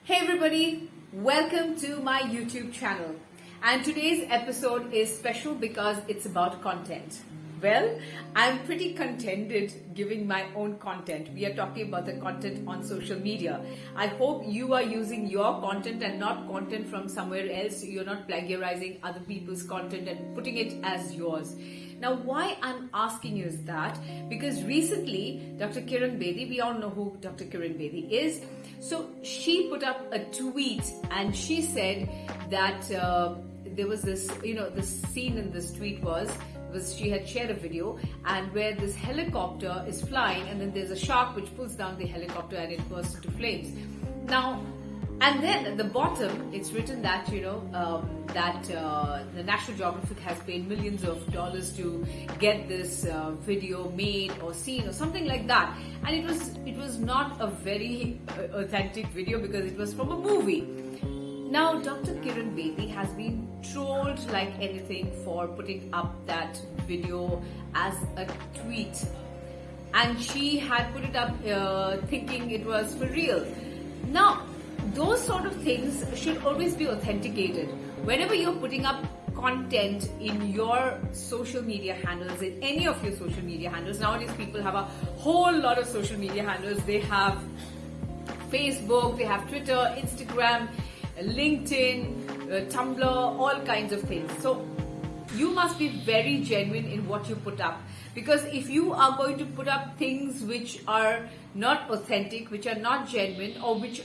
Hey everybody, welcome to my YouTube channel. And today's episode is special because it's about content. Well, I'm pretty contented giving my own content. We are talking about the content on social media. I hope you are using your content and not content from somewhere else. You're not plagiarizing other people's content and putting it as yours. Now, why I'm asking you is that because recently Dr. Kieran Baby, we all know who Dr. Kieran Baby is. So she put up a tweet and she said that there was this, the scene in this tweet was she had shared a video and where this helicopter is flying and then there's a shark which pulls down the helicopter and it bursts into flames. Now, and then at the bottom, it's written that, the National Geographic has paid millions of dollars to get this video made or seen or something like that. And it was not a very authentic video because it was from a movie. Now, Dr. Kieran Baby has been trolled like anything for putting up that video as a tweet. And she had put it up thinking it was for real. Now, those sort of things should always be authenticated. Whenever you're putting up content in your social media handles, in any of your social media handles, nowadays people have a whole lot of social media handles. They have Facebook, they have Twitter, Instagram, LinkedIn, Tumblr, all kinds of things. So you must be very genuine in what you put up, because if you are going to put up things which are not authentic, which are not genuine, or which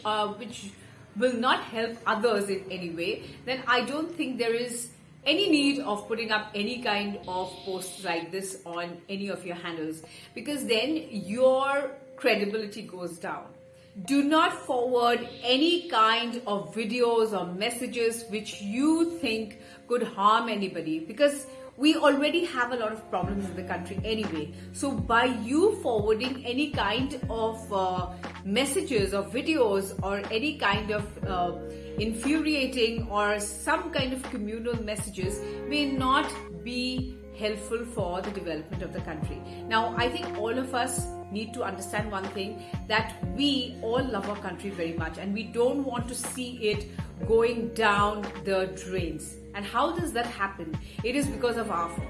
will not help others in any way, then I don't think there is any need of putting up any kind of posts like this on any of your handles, because then your credibility goes down. Do not forward any kind of videos or messages which you think could harm anybody, because we already have a lot of problems in the country anyway. So by you forwarding any kind of messages or videos or any kind of infuriating or some kind of communal messages may not be helpful for the development of the country. Now, I think all of us need to understand one thing, that we all love our country very much and we don't want to see it going down the drains. And how does that happen? It is because of our fault.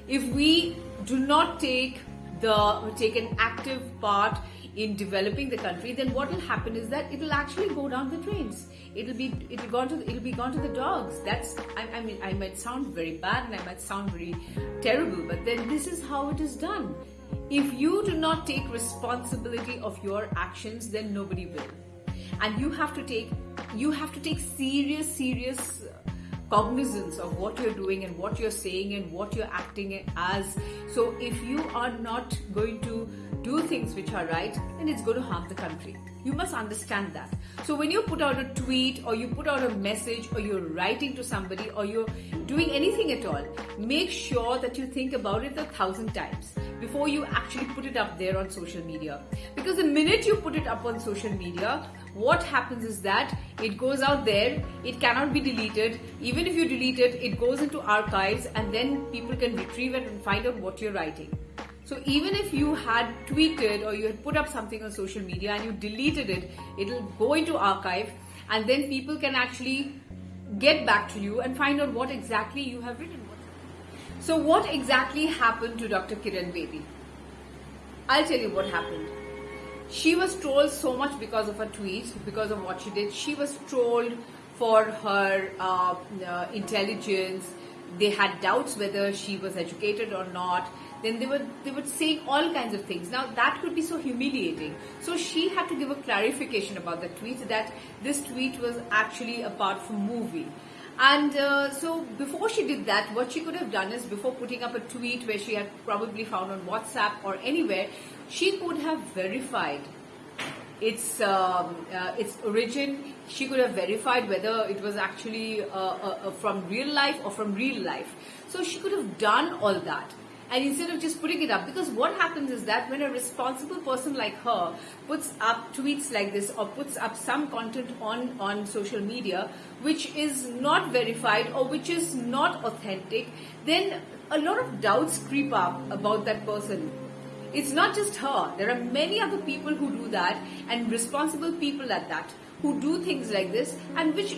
If we do not take an active part in developing the country, then what will happen is that it will actually go down the drains. It'll be gone to the dogs. I might sound very bad and I might sound very terrible, but then this is how it is done. If you do not take responsibility of your actions, then nobody will. And you have to take serious cognizance of what you're doing and what you're saying and what you're acting as. So if you are not going to do things which are right, then it's going to harm the country. You must understand that. So when you put out a tweet or you put out a message or you're writing to somebody or you're doing anything at all, make sure that you think about it 1,000 times before you actually put it up there on social media. Because the minute you put it up on social media, what happens is that it goes out there, it cannot be deleted. Even if you delete it, it goes into archives and then people can retrieve it and find out what you're writing. So even if you had tweeted or you had put up something on social media and you deleted it, it'll go into archive and then people can actually get back to you and find out what exactly you have written. So what exactly happened to Dr. Kieran Baby? I'll tell you what happened. She was trolled so much because of her tweets, because of what she did. She was trolled for her intelligence. They had doubts whether she was educated or not. Then they were saying all kinds of things. Now that could be so humiliating. So she had to give a clarification about the tweet, that this tweet was actually a part of a movie. And so before she did that, what she could have done is, before putting up a tweet where she had probably found on WhatsApp or anywhere, she could have verified its origin. She could have verified whether it was actually from real life or from real life. So she could have done all that. And instead of just putting it up, because what happens is that when a responsible person like her puts up tweets like this or puts up some content on social media which is not verified or which is not authentic, then a lot of doubts creep up about that person. It's not just her. There are many other people who do that, and responsible people at that. who do things like this, and which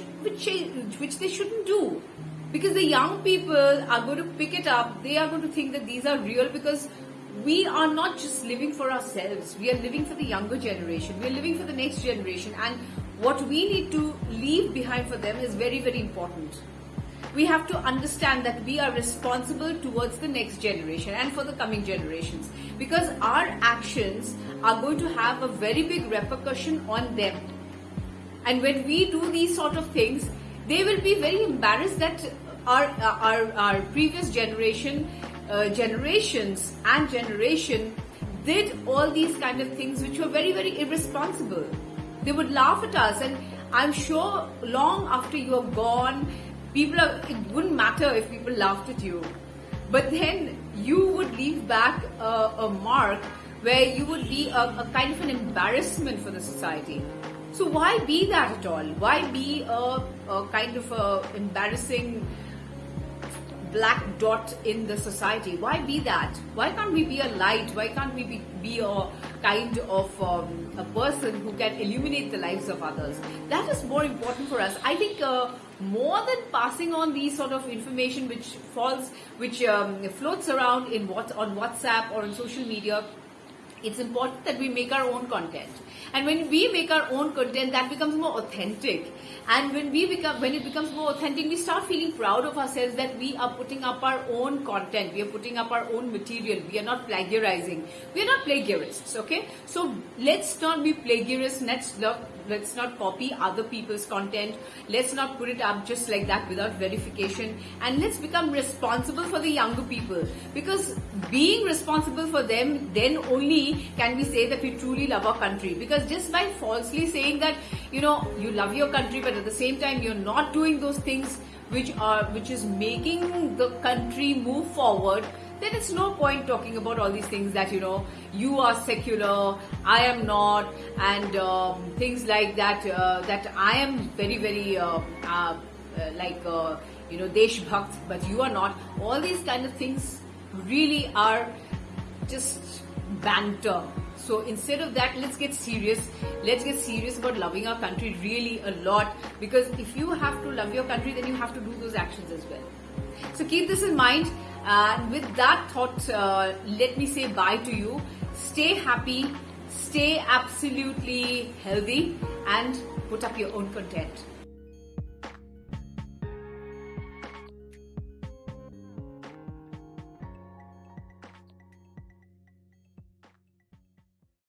they shouldn't do. Because the young people are going to pick it up, they are going to think that these are real, because we are not just living for ourselves, we are living for the younger generation, we are living for the next generation, and what we need to leave behind for them is very, very important. We have to understand that we are responsible towards the next generation and for the coming generations, because our actions are going to have a very big repercussion on them. And when we do these sort of things, they will be very embarrassed that our previous generations and generation did all these kind of things which were very, very irresponsible. They would laugh at us, and I'm sure long after you are gone, it wouldn't matter if people laughed at you, but then you would leave back a mark where you would be a kind of an embarrassment for the society. So why be that at all? Why be a kind of a embarrassing black dot in the society? Why be that? Why can't we be a light? Why can't we be a kind of a person who can illuminate the lives of others? That is more important for us. I think more than passing on these sort of information which floats around on WhatsApp or on social media, it's important that we make our own content. And when we make our own content, that becomes more authentic. And when it becomes more authentic, we start feeling proud of ourselves that we are putting up our own content. We are putting up our own material. We are not plagiarizing. We are not plagiarists, okay? So let's not be plagiarists. Let's not copy other people's content. Let's not put it up just like that without verification. And let's become responsible for the younger people. Because being responsible for them, then only can we say that we truly love our country. Because just by falsely saying that, you love your country, but at the same time you're not doing those things which is making the country move forward, then it's no point talking about all these things that, you are secular, I am not, and things like that, that I am very, very, Desh Bhakt, but you are not. All these kind of things really are just banter. So instead of that, let's get serious. Let's get serious about loving our country really a lot, because if you have to love your country, then you have to do those actions as well. So keep this in mind. And with that thought, let me say bye to you. Stay happy, stay absolutely healthy, and put up your own content.